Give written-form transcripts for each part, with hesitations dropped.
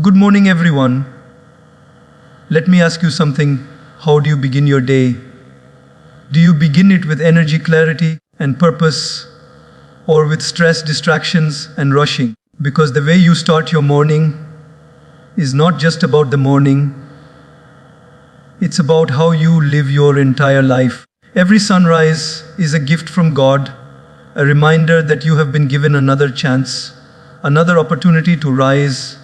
Good morning, everyone. Let me ask you something. How do you begin your day? Do you begin it with energy, clarity, and purpose, or with stress, distractions, and rushing? Because the way you start your morning is not just about the morning, it's about how you live your entire life. Every sunrise is a gift from God, a reminder that you have been given another chance, another opportunity to rise,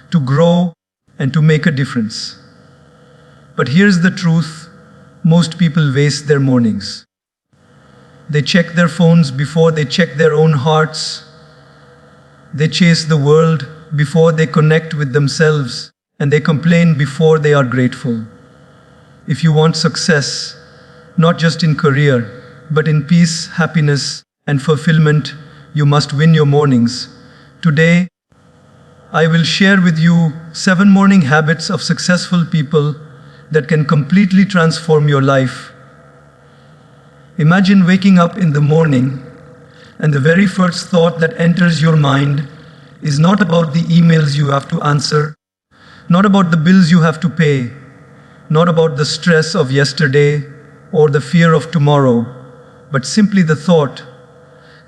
to grow, and to make a difference. But here's the truth: most people waste their mornings. They check their phones before they check their own hearts. They chase the world before they connect with themselves, and they complain before they are grateful. If you want success, not just in career, but in peace, happiness, and fulfillment, you must win your mornings. Today, I will share with you 7 morning habits of successful people that can completely transform your life. Imagine waking up in the morning and the very first thought that enters your mind is not about the emails you have to answer, not about the bills you have to pay, not about the stress of yesterday or the fear of tomorrow, but simply the thought,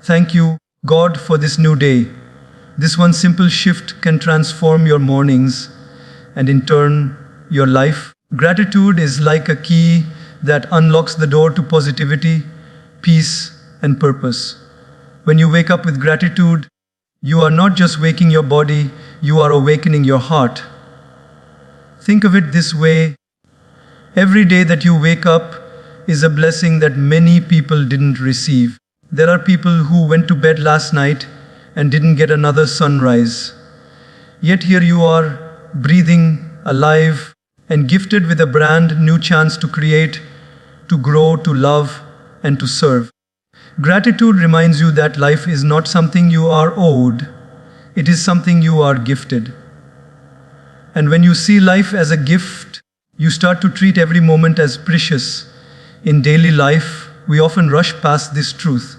"Thank you, God, for this new day." This one simple shift can transform your mornings and in turn, your life. Gratitude is like a key that unlocks the door to positivity, peace, and purpose. When you wake up with gratitude, you are not just waking your body, you are awakening your heart. Think of it this way: every day that you wake up is a blessing that many people didn't receive. There are people who went to bed last night and didn't get another sunrise. Yet here you are, breathing, alive, and gifted with a brand new chance to create, to grow, to love, and to serve. Gratitude reminds you that life is not something you are owed, it is something you are gifted. And when you see life as a gift, you start to treat every moment as precious. In daily life, we often rush past this truth.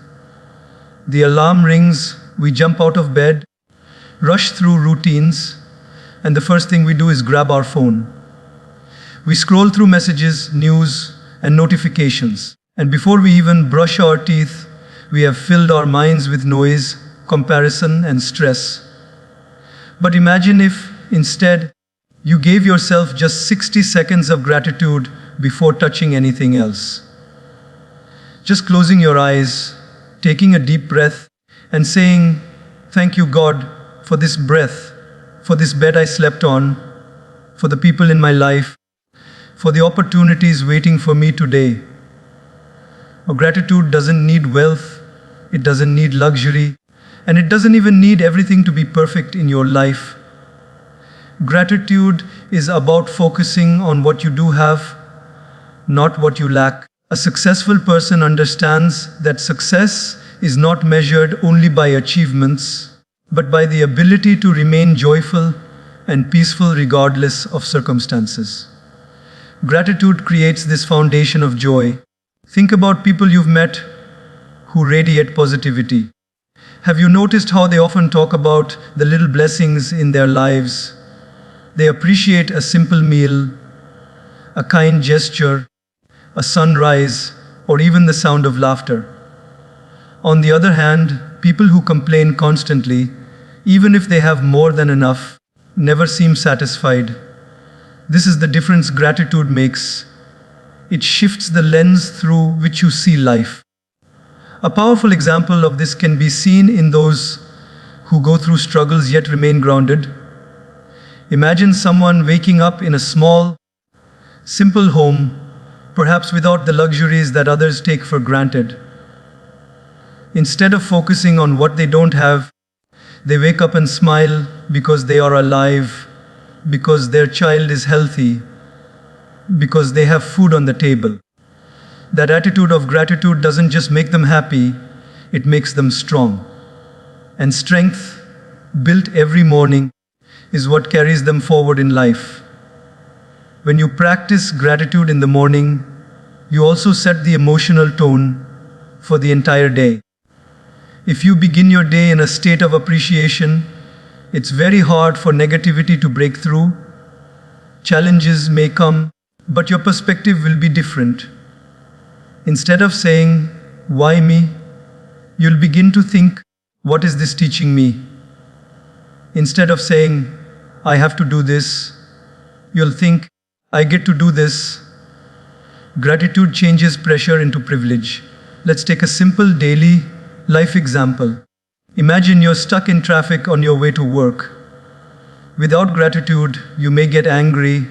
The alarm rings, we jump out of bed, rush through routines, and the first thing we do is grab our phone. We scroll through messages, news, and notifications. And before we even brush our teeth, we have filled our minds with noise, comparison, and stress. But imagine if, instead, you gave yourself just 60 seconds of gratitude before touching anything else. Just closing your eyes, taking a deep breath, and saying, "Thank you, God, for this breath, for this bed I slept on, for the people in my life, for the opportunities waiting for me today." Gratitude doesn't need wealth, it doesn't need luxury, and it doesn't even need everything to be perfect in your life. Gratitude is about focusing on what you do have, not what you lack. A successful person understands that success is not measured only by achievements, but by the ability to remain joyful and peaceful regardless of circumstances. Gratitude creates this foundation of joy. Think about people you've met who radiate positivity. Have you noticed how they often talk about the little blessings in their lives? They appreciate a simple meal, a kind gesture, a sunrise, or even the sound of laughter. On the other hand, people who complain constantly, even if they have more than enough, never seem satisfied. This is the difference gratitude makes. It shifts the lens through which you see life. A powerful example of this can be seen in those who go through struggles yet remain grounded. Imagine someone waking up in a small, simple home, perhaps without the luxuries that others take for granted. Instead of focusing on what they don't have, they wake up and smile because they are alive, because their child is healthy, because they have food on the table. That attitude of gratitude doesn't just make them happy, it makes them strong. And strength, built every morning, is what carries them forward in life. When you practice gratitude in the morning, you also set the emotional tone for the entire day. If you begin your day in a state of appreciation, It's very hard for negativity to break through. Challenges may come, but your perspective will be different. Instead of saying, "Why me?" you'll begin to think, "What is this teaching me?" Instead of saying, "I have to do this," you'll think, "I get to do this." Gratitude changes pressure into privilege. Let's take a simple daily life example. Imagine you're stuck in traffic on your way to work. Without gratitude, you may get angry,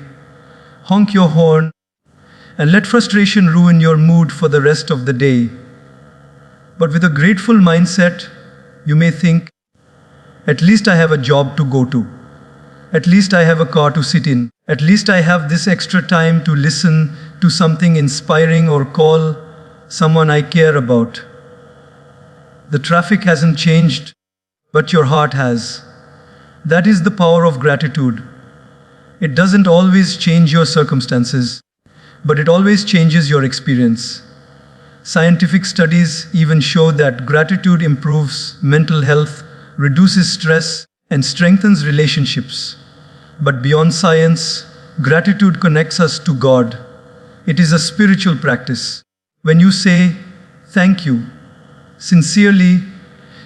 honk your horn, and let frustration ruin your mood for the rest of the day. But with a grateful mindset, you may think, "At least I have a job to go to. At least I have a car to sit in. At least I have this extra time to listen to something inspiring or call someone I care about." The traffic hasn't changed, but your heart has. That is the power of gratitude. It doesn't always change your circumstances, but it always changes your experience. Scientific studies even show that gratitude improves mental health, reduces stress, and strengthens relationships. But beyond science, gratitude connects us to God. It is a spiritual practice. When you say, "Thank you," sincerely,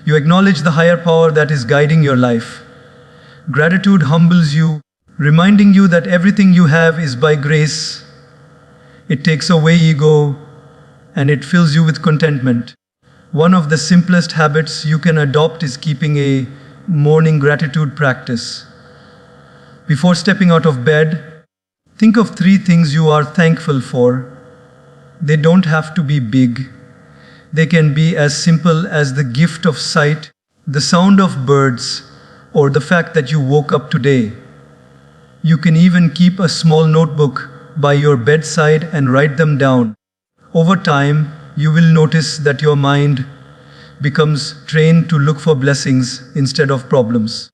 you acknowledge the higher power that is guiding your life. Gratitude humbles you, reminding you that everything you have is by grace. It takes away ego, and it fills you with contentment. One of the simplest habits you can adopt is keeping a morning gratitude practice. Before stepping out of bed, think of 3 things you are thankful for. They don't have to be big. They can be as simple as the gift of sight, the sound of birds, or the fact that you woke up today. You can even keep a small notebook by your bedside and write them down. Over time, you will notice that your mind becomes trained to look for blessings instead of problems.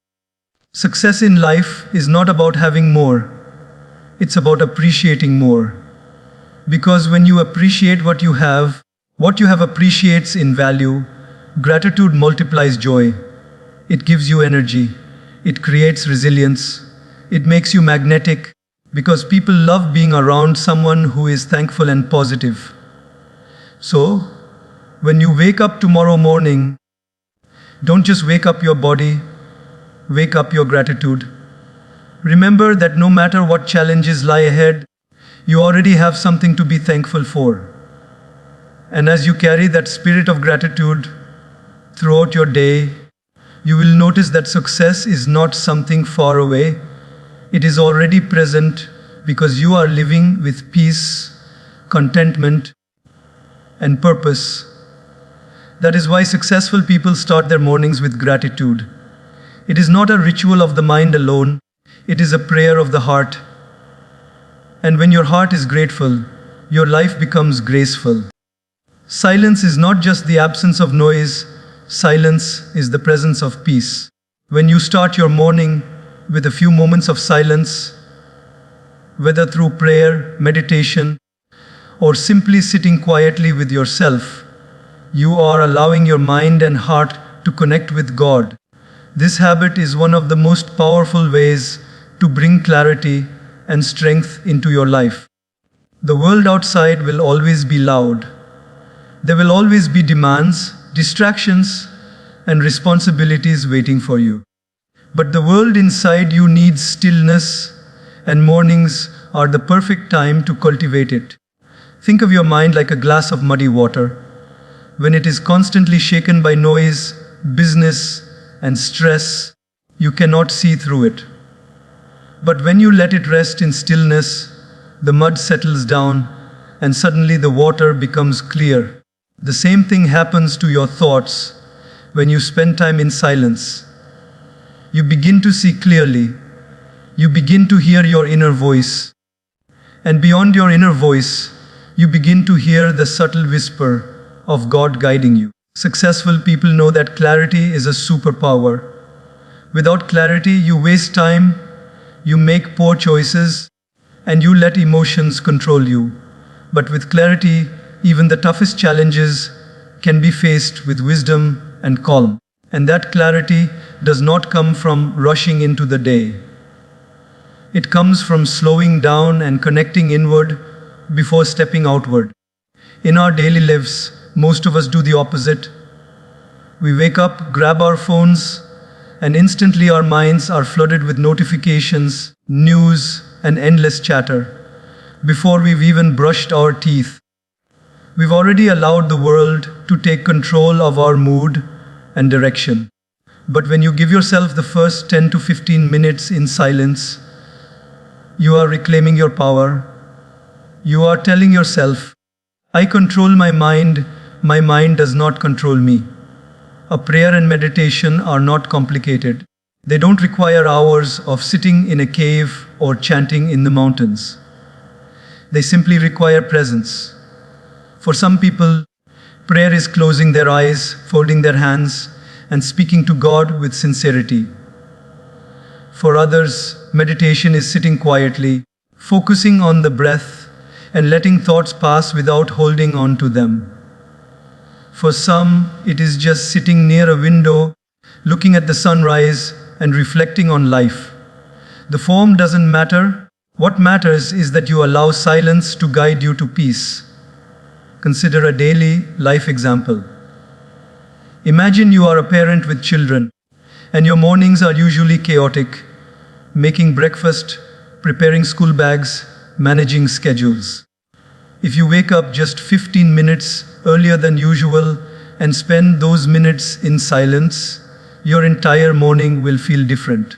Success in life is not about having more, it's about appreciating more. Because when you appreciate what you have appreciates in value. Gratitude multiplies joy. It gives you energy. It creates resilience. It makes you magnetic because people love being around someone who is thankful and positive. So, when you wake up tomorrow morning, don't just wake up your body, wake up your gratitude. Remember that no matter what challenges lie ahead, you already have something to be thankful for. And as you carry that spirit of gratitude throughout your day, you will notice that success is not something far away. It is already present because you are living with peace, contentment, and purpose. That is why successful people start their mornings with gratitude. It is not a ritual of the mind alone, it is a prayer of the heart. And when your heart is grateful, your life becomes graceful. Silence is not just the absence of noise, silence is the presence of peace. When you start your morning with a few moments of silence, whether through prayer, meditation, or simply sitting quietly with yourself, you are allowing your mind and heart to connect with God. This habit is one of the most powerful ways to bring clarity and strength into your life. The world outside will always be loud. There will always be demands, distractions, and responsibilities waiting for you. But the world inside you needs stillness, and mornings are the perfect time to cultivate it. Think of your mind like a glass of muddy water. When it is constantly shaken by noise, business, and stress, you cannot see through it. But when you let it rest in stillness, the mud settles down, and suddenly the water becomes clear. The same thing happens to your thoughts when you spend time in silence. You begin to see clearly. You begin to hear your inner voice. And beyond your inner voice, you begin to hear the subtle whisper of God guiding you. Successful people know that clarity is a superpower. Without clarity, you waste time, you make poor choices, and you let emotions control you. But with clarity, even the toughest challenges can be faced with wisdom and calm. And that clarity does not come from rushing into the day. It comes from slowing down and connecting inward before stepping outward. In our daily lives, most of us do the opposite. We wake up, grab our phones, and instantly our minds are flooded with notifications, news, and endless chatter. Before we've even brushed our teeth, we've already allowed the world to take control of our mood and direction. But when you give yourself the first 10 to 15 minutes in silence, you are reclaiming your power. You are telling yourself, I control my mind does not control me. A prayer and meditation are not complicated. They don't require hours of sitting in a cave or chanting in the mountains. They simply require presence. For some people, prayer is closing their eyes, folding their hands, and speaking to God with sincerity. For others, meditation is sitting quietly, focusing on the breath, and letting thoughts pass without holding on to them. For some, it is just sitting near a window, looking at the sunrise, and reflecting on life. The form doesn't matter. What matters is that you allow silence to guide you to peace. Consider a daily life example. Imagine you are a parent with children, and your mornings are usually chaotic, making breakfast, preparing school bags, managing schedules. If you wake up just 15 minutes earlier than usual and spend those minutes in silence, your entire morning will feel different.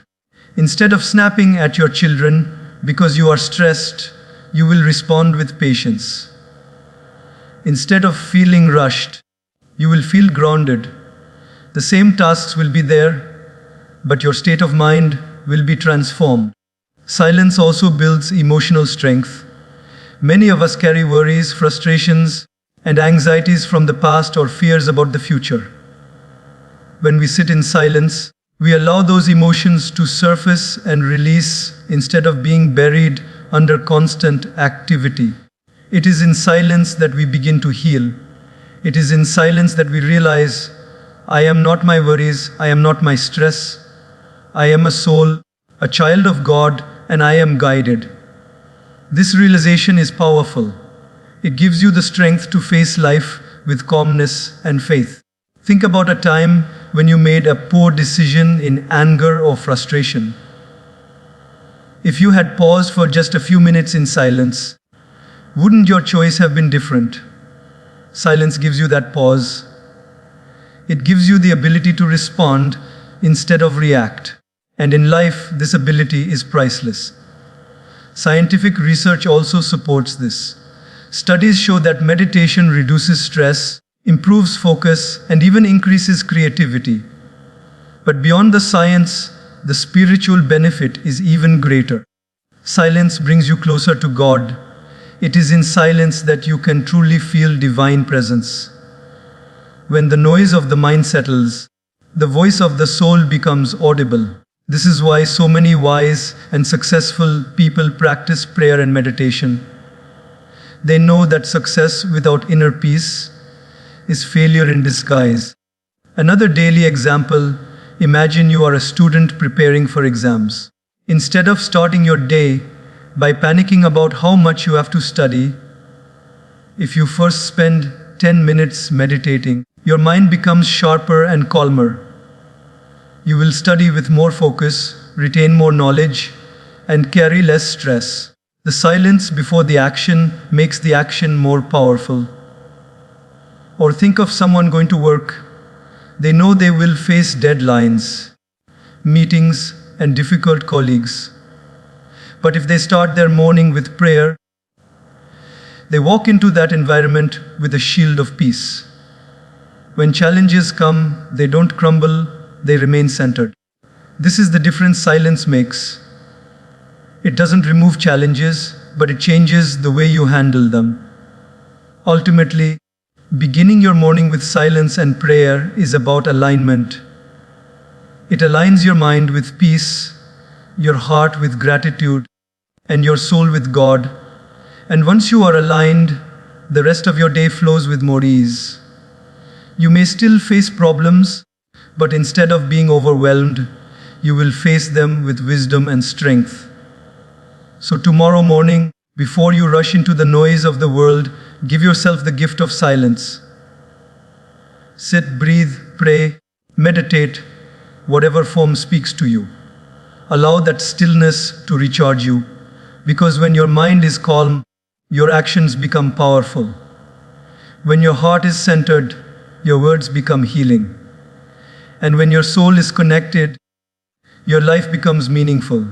Instead of snapping at your children because you are stressed, you will respond with patience. Instead of feeling rushed, you will feel grounded. The same tasks will be there, but your state of mind will be transformed. Silence also builds emotional strength. Many of us carry worries, frustrations, and anxieties from the past or fears about the future. When we sit in silence, we allow those emotions to surface and release instead of being buried under constant activity. It is in silence that we begin to heal. It is in silence that we realize, I am not my worries, I am not my stress. I am a soul, a child of God, and I am guided. This realization is powerful. It gives you the strength to face life with calmness and faith. Think about a time when you made a poor decision in anger or frustration. If you had paused for just a few minutes in silence, wouldn't your choice have been different? Silence gives you that pause. It gives you the ability to respond instead of react. And in life, this ability is priceless. Scientific research also supports this. Studies show that meditation reduces stress, improves focus, and even increases creativity. But beyond the science, the spiritual benefit is even greater. Silence brings you closer to God. It is in silence that you can truly feel divine presence. When the noise of the mind settles, the voice of the soul becomes audible. This is why so many wise and successful people practice prayer and meditation. They know that success without inner peace is failure in disguise. Another daily example, imagine you are a student preparing for exams. Instead of starting your day by panicking about how much you have to study, if you first spend 10 minutes meditating, your mind becomes sharper and calmer. You will study with more focus, retain more knowledge, and carry less stress. The silence before the action makes the action more powerful. Or think of someone going to work. They know they will face deadlines, meetings, and difficult colleagues. But if they start their morning with prayer, they walk into that environment with a shield of peace. When challenges come, they don't crumble, they remain centered. This is the difference silence makes. It doesn't remove challenges, but it changes the way you handle them. Ultimately, beginning your morning with silence and prayer is about alignment. It aligns your mind with peace, your heart with gratitude, and your soul with God. And once you are aligned, the rest of your day flows with more ease. You may still face problems, But instead of being overwhelmed, you will face them with wisdom and strength. So tomorrow morning, before you rush into the noise of the world, give yourself the gift of silence. Sit, breathe, pray, meditate, whatever form speaks to you. Allow that stillness to recharge you, because when your mind is calm, your actions become powerful. When your heart is centered, your words become healing. And when your soul is connected, your life becomes meaningful.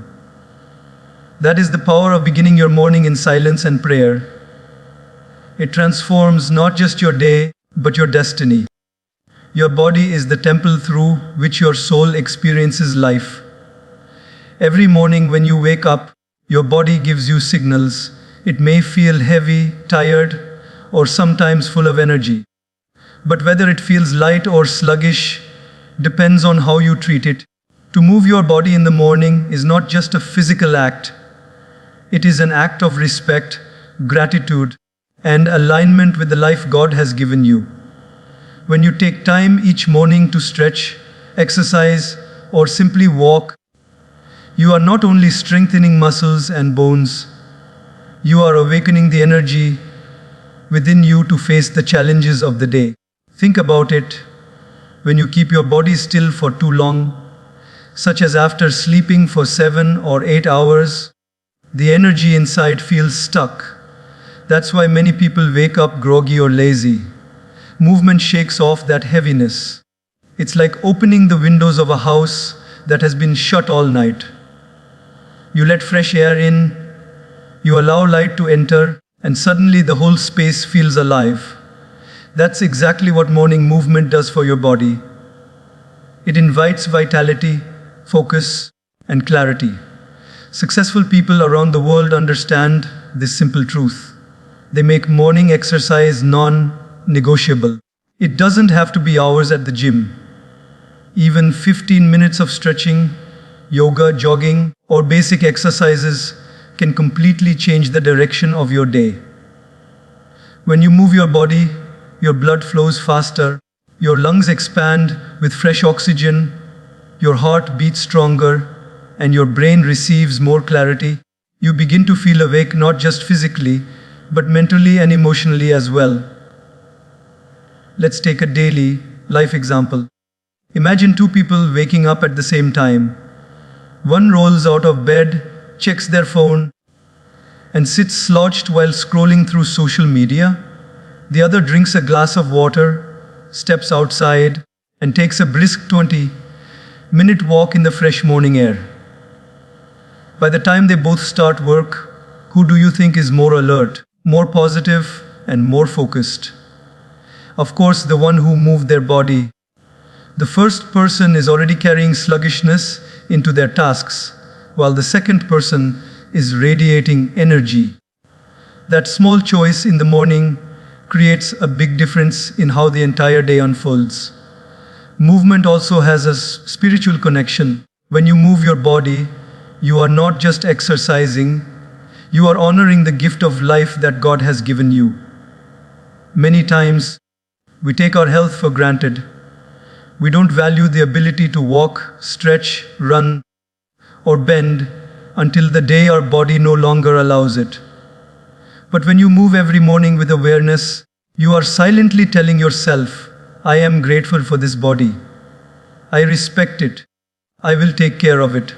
That is the power of beginning your morning in silence and prayer. It transforms not just your day, but your destiny. Your body is the temple through which your soul experiences life. Every morning when you wake up, your body gives you signals. It may feel heavy, tired, or sometimes full of energy. But whether it feels light or sluggish depends on how you treat it. To move your body in the morning is not just a physical act. It is an act of respect, gratitude, and alignment with the life God has given you. When you take time each morning to stretch, exercise, or simply walk, you are not only strengthening muscles and bones, you are awakening the energy within you to face the challenges of the day. Think about it. When you keep your body still for too long, such as after sleeping for 7 or 8 hours, the energy inside feels stuck. That's why many people wake up groggy or lazy. Movement shakes off that heaviness. It's like opening the windows of a house that has been shut all night. You let fresh air in, you allow light to enter, and suddenly the whole space feels alive. That's exactly what morning movement does for your body. It invites vitality, focus, and clarity. Successful people around the world understand this simple truth. They make morning exercise non-negotiable. It doesn't have to be hours at the gym. Even 15 minutes of stretching, yoga, jogging, or basic exercises can completely change the direction of your day. When you move your body, your blood flows faster, your lungs expand with fresh oxygen, your heart beats stronger, and your brain receives more clarity. You begin to feel awake not just physically, but mentally and emotionally as well. Let's take a daily life example. Imagine two people waking up at the same time. One rolls out of bed, checks their phone, and sits slouched while scrolling through social media. The other drinks a glass of water, steps outside, and takes a brisk 20-minute walk in the fresh morning air. By the time they both start work, who do you think is more alert, more positive, and more focused? Of course, the one who moved their body. The first person is already carrying sluggishness into their tasks, while the second person is radiating energy. That small choice in the morning creates a big difference in how the entire day unfolds. Movement also has a spiritual connection. When you move your body, you are not just exercising, you are honoring the gift of life that God has given you. Many times, we take our health for granted. We don't value the ability to walk, stretch, run, or bend until the day our body no longer allows it. But when you move every morning with awareness, you are silently telling yourself, I am grateful for this body. I respect it. I will take care of it.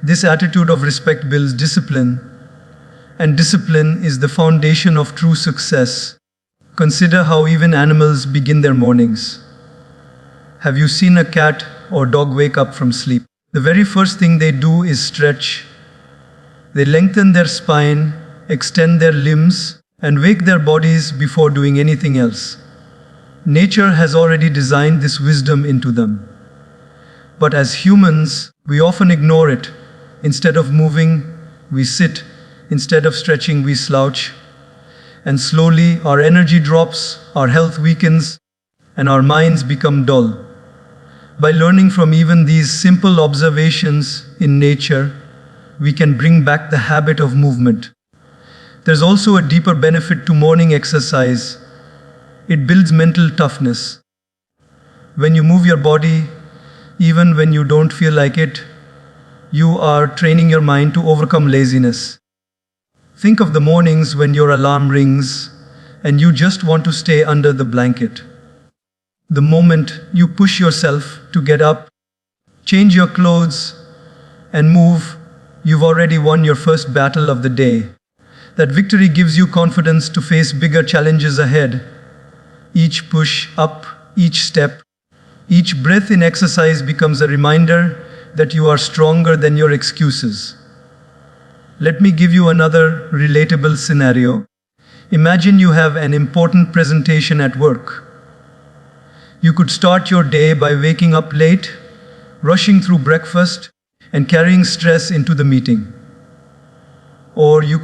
This attitude of respect builds discipline, and discipline is the foundation of true success. Consider how even animals begin their mornings. Have you seen a cat or dog wake up from sleep? The very first thing they do is stretch. They lengthen their spine, extend their limbs, and wake their bodies before doing anything else. Nature has already designed this wisdom into them. But as humans, we often ignore it. Instead of moving, we sit. Instead of stretching, we slouch. And slowly, our energy drops, our health weakens, and our minds become dull. By learning from even these simple observations in nature, we can bring back the habit of movement. There's also a deeper benefit to morning exercise. It builds mental toughness. When you move your body, even when you don't feel like it, you are training your mind to overcome laziness. Think of the mornings when your alarm rings and you just want to stay under the blanket. The moment you push yourself to get up, change your clothes, and move, you've already won your first battle of the day. That victory gives you confidence to face bigger challenges ahead. Each push up, each step, each breath in exercise becomes a reminder that you are stronger than your excuses. Let me give you another relatable scenario. Imagine you have an important presentation at work. You could start your day by waking up late, rushing through breakfast, and carrying stress into the meeting. Or you could